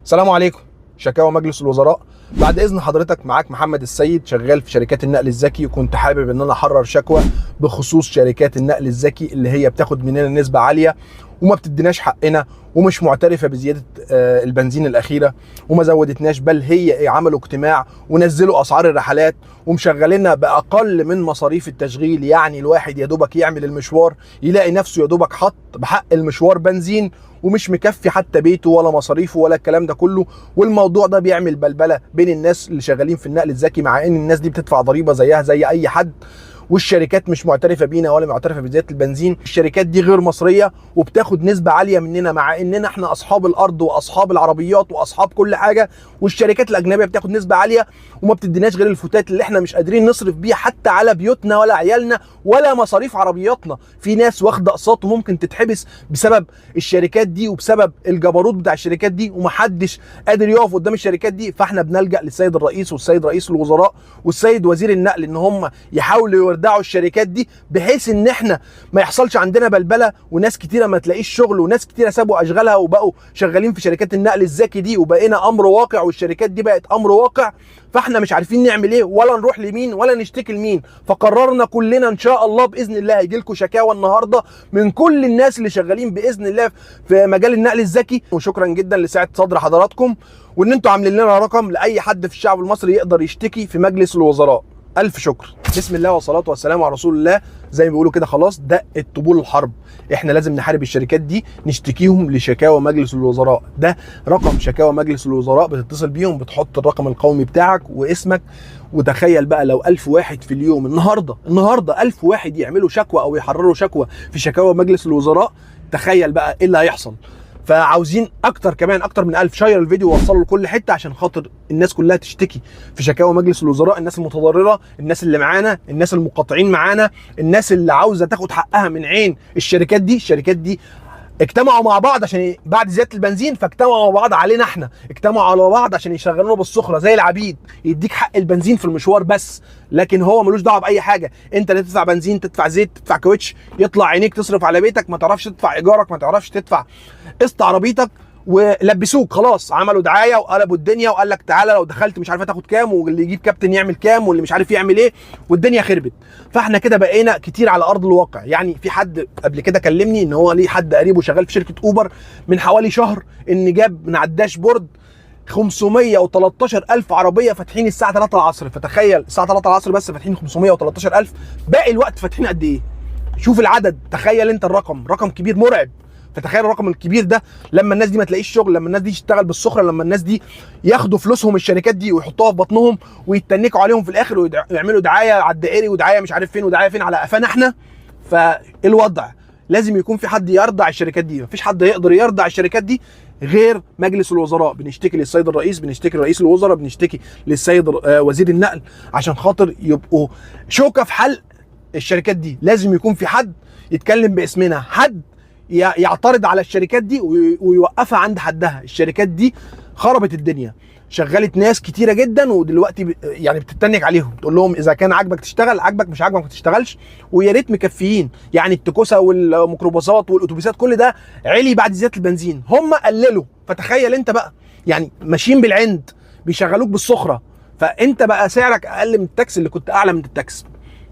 السلام عليكم. شكاوى مجلس الوزراء. بعد اذن حضرتك، معاك محمد السيد، شغال في شركات النقل الذكي، وكنت حابب ان انا احرر شكوى بخصوص شركات النقل الذكي اللي هي بتاخد مننا نسبة عالية وما بتديناش حقنا، ومش معترفة بزيادة البنزين الأخيرة، وما زودتناش، بل هي عملوا اجتماع ونزلوا أسعار الرحلات ومشغليننا بأقل من مصاريف التشغيل. يعني الواحد يا دوبك يعمل المشوار يلاقي نفسه يا دوبك حط بحق المشوار بنزين، ومش مكفي حتى بيته ولا مصاريفه ولا الكلام ده كله. والموضوع ده بيعمل بلبلة بين الناس اللي شغالين في النقل الذكي، مع ان الناس دي بتدفع ضريبة زيها زي اي حد، والشركات مش معترفه بينا ولا معترفه بزياده البنزين. الشركات دي غير مصريه وبتاخد نسبه عاليه مننا، مع اننا احنا اصحاب الارض واصحاب العربيات واصحاب كل حاجه، والشركات الاجنبيه بتاخد نسبه عاليه وما بتديناش غير الفتات اللي احنا مش قادرين نصرف بيها حتى على بيوتنا ولا عيالنا ولا مصاريف عربياتنا. في ناس واخده اقساط وممكن تتحبس بسبب الشركات دي وبسبب الجبروت بتاع الشركات دي، ومحدش قادر يقف قدام الشركات دي. فاحنا بنلجأ للسيد الرئيس والسيد رئيس الوزراء والسيد وزير النقل ان هم يحاولوا يردعوا الشركات دي، بحيث ان احنا ما يحصلش عندنا بلبله وناس كتيره ما تلاقيش شغل، وناس كتيره سابوا اشغالها وبقوا شغالين في شركات النقل الذكي دي، وبقينا امر واقع والشركات دي بقت امر واقع. فاحنا مش عارفين نعمل ايه ولا نروح لمين ولا نشتكي لمين. فقررنا كلنا ان شاء الله باذن الله هيجي لكم شكاوى النهارده من كل الناس اللي شغالين باذن الله في مجال النقل الذكي. وشكرا جدا لسعه صدر حضراتكم، وان انتم عاملين لنا رقم لاي حد في الشعب المصري يقدر يشتكي في مجلس الوزراء. الف شكر. بسم الله والصلاه والسلام على رسول الله. زي ما بيقولوا كده، خلاص دقت طبول الحرب. احنا لازم نحارب الشركات دي، نشتكيهم لشكاوى مجلس الوزراء. ده رقم شكاوى مجلس الوزراء، بتتصل بيهم، بتحط الرقم القومي بتاعك واسمك. وتخيل بقى لو 1000 واحد في اليوم، النهارده 1000 واحد يعملوا شكوى او يحرروا شكوى في شكاوى مجلس الوزراء، تخيل بقى ايه اللي هيحصل. فعاوزين اكتر، كمان اكتر من 1000. شير الفيديو ووصله لكل حته عشان خاطر الناس كلها تشتكي في شكاوى مجلس الوزراء. الناس المتضرره، الناس اللي معانا، الناس المقاطعين معانا، الناس اللي عاوزه تاخد حقها من عين الشركات دي. الشركات دي اجتمعوا مع بعض عشان بعد زياده البنزين، فاجتمعوا مع بعض علينا احنا، اجتمعوا على بعض عشان يشغلونا بالسخره زي العبيد. يديك حق البنزين في المشوار بس، لكن هو ملوش دعوه باي حاجه. انت اللي تدفع بنزين، تدفع زيت، تدفع كاوتش، يطلع عينيك تصرف على بيتك، ما تعرفش تدفع ايجارك، ما تعرفش تدفع قسط عربيتك، ولبسوك خلاص. عملوا دعايه وقلبوا الدنيا وقال لك تعالى لو دخلت مش عارف تاخد كام، واللي يجيب كابتن يعمل كام، واللي مش عارف يعمل ايه، والدنيا خربت. فاحنا كده بقينا كتير على ارض الواقع. يعني في حد قبل كده كلمني ان هو ليه حد قريبه شغال في شركه اوبر من حوالي شهر، ان جاب من على الداشبورد 513,000 عربيه فاتحين الساعه 3 العصر. فتخيل الساعه 3 العصر بس فاتحين 513,000، باقي الوقت فاتحين قد ايه؟ شوف العدد، تخيل انت الرقم، رقم كبير مرعب. فتخيل الرقم الكبير ده لما الناس دي ما تلاقيش شغل، لما الناس دي تشتغل بالسخره، لما الناس دي ياخدوا فلوسهم الشركات دي ويحطوها في بطنهم ويتنكوا عليهم في الاخر ويعملوا دعايه على الدائري ودعايه مش عارف فين ودعايه فين على قفانا احنا. فالوضع لازم يكون في حد يرضع الشركات دي. مفيش حد يقدر يرضع الشركات دي غير مجلس الوزراء. بنشتكي للسيد الرئيس، بنشتكي لرئيس الوزراء، بنشتكي للسيد وزير النقل عشان خاطر يبقوا شوكه في حلق الشركات دي. لازم يكون في حد يتكلم باسمنا، حد يعترض على الشركات دي ويوقفها عند حدها. الشركات دي خربت الدنيا، شغلت ناس كتيره جدا، ودلوقتي يعني بتتنك عليهم، تقول لهم اذا كان عاجبك تشتغل، عاجبك مش عاجبك ما تشتغلش. ويا ريت مكفيين. يعني التكوسه والميكروباصات والاتوبيسات كل ده علي بعد زياده البنزين، هم قللوا. فتخيل انت بقى، يعني ماشيين بالعند، بيشغلوك بالسخره، فانت بقى سعرك اقل من التاكس اللي كنت اعلى من التاكس.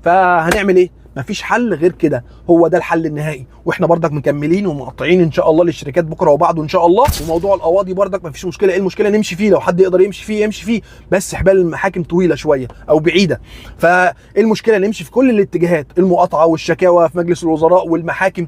فهنعمل ايه؟ مفيش حل غير كده، هو ده الحل النهائي. واحنا برضك مكملين ومقطعين ان شاء الله للشركات بكره وبعده ان شاء الله. وموضوع القواضي برضك مفيش مشكله. ايه المشكله؟ نمشي فيه، لو حد يقدر يمشي فيه يمشي فيه، بس حبال المحاكم طويله شويه او بعيده. فالمشكله نمشي في كل الاتجاهات، المقاطعه والشكاوى في مجلس الوزراء والمحاكم.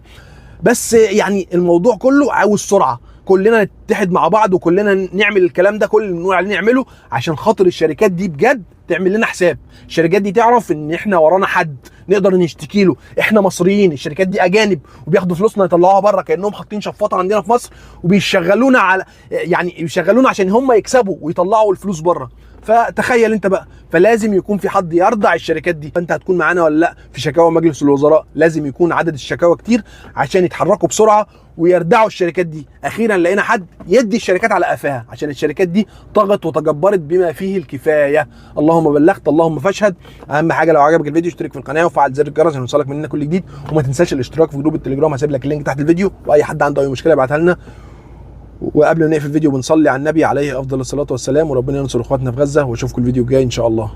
بس يعني الموضوع كله عاوز سرعه، كلنا نتحد مع بعض وكلنا نعمل الكلام ده كل اللي بنقول عليه نعمله، عشان خاطر الشركات دي بجد تعمل لنا حساب. الشركات دي تعرف ان احنا ورانا حد نقدر نشتكي له. احنا مصريين، الشركات دي اجانب وبياخدوا فلوسنا يطلعوها بره كانهم حاطين شفاطه عندنا في مصر، وبيشغلونا على، يعني بيشغلونا عشان هم يكسبوا ويطلعوا الفلوس بره. فتخيل انت بقى. فلازم يكون في حد يرضع الشركات دي. فانت هتكون معانا ولا لا في شكاوى مجلس الوزراء؟ لازم يكون عدد الشكاوى كتير عشان يتحركوا بسرعه ويردعوا الشركات دي. اخيرا لقينا حد يدي الشركات على قفاها، عشان الشركات دي طغت وتجبرت بما فيه الكفايه. اللهم بلغت اللهم فاشهد. اهم حاجه لو عجبك الفيديو اشترك في القناه وفعل زر الجرس عشان يوصلك مننا كل جديد، وما تنساش الاشتراك في جروب التليجرام، هسيب لك اللينك تحت الفيديو، واي حد عنده اي مشكله يبعتها لنا. وقبل ما نقفل الفيديو بنصلي على النبي عليه افضل الصلاه والسلام، وربنا ينصر اخواتنا في غزه، واشوفكم الفيديو الجاي ان شاء الله.